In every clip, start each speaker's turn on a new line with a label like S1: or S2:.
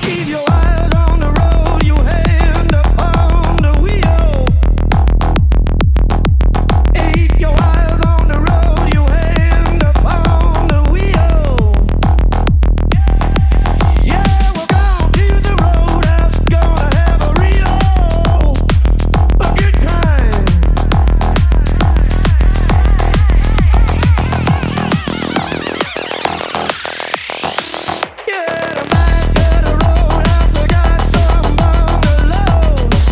S1: Keep your eyes on the road, your hand upon the wheel. Keep your eyes on the road, your hand upon the wheel. Yeah, we're going to the roadhouse, gonna have a good time. Yeah, the back of the roadhouse, I got some bungalows.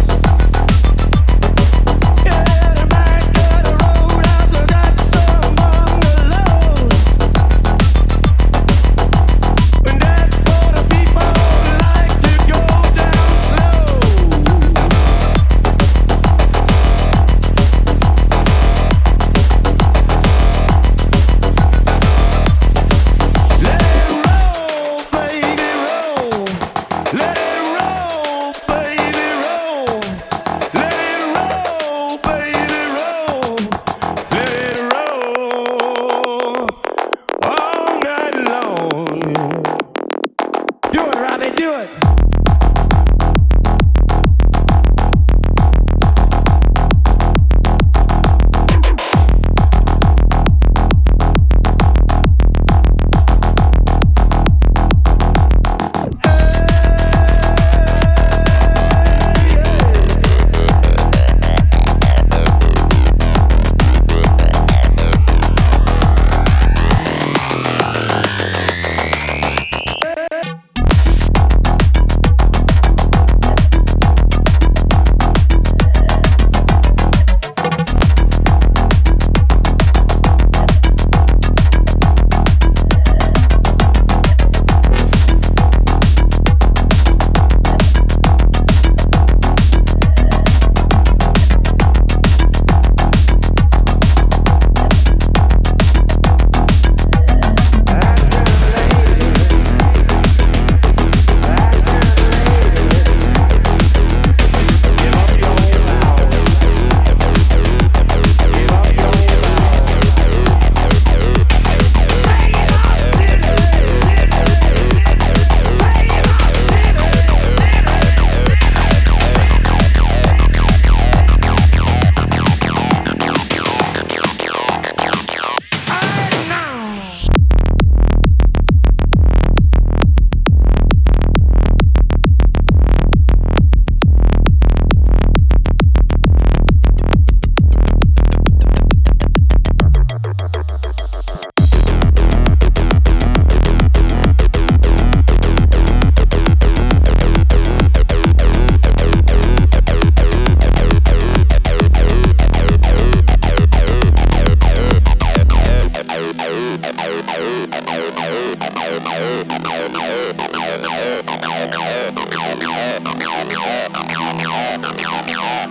S1: Yeah, the back of the roadhouse, I got some bungalows. And that's for the people who like to go down slow. Let it roll, baby, roll. Let it roll, baby, roll. Let it roll, baby, roll. Let it roll all night long. Do it, Robbie, do it.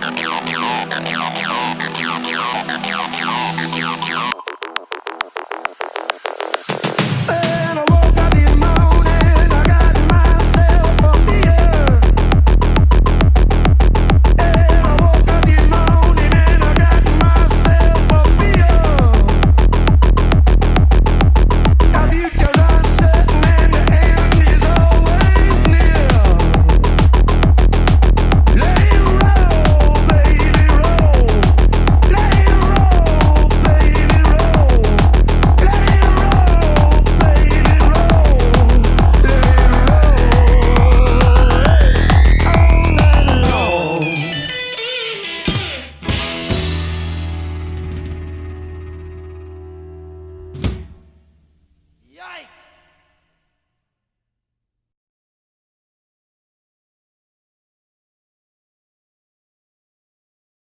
S2: Thank you.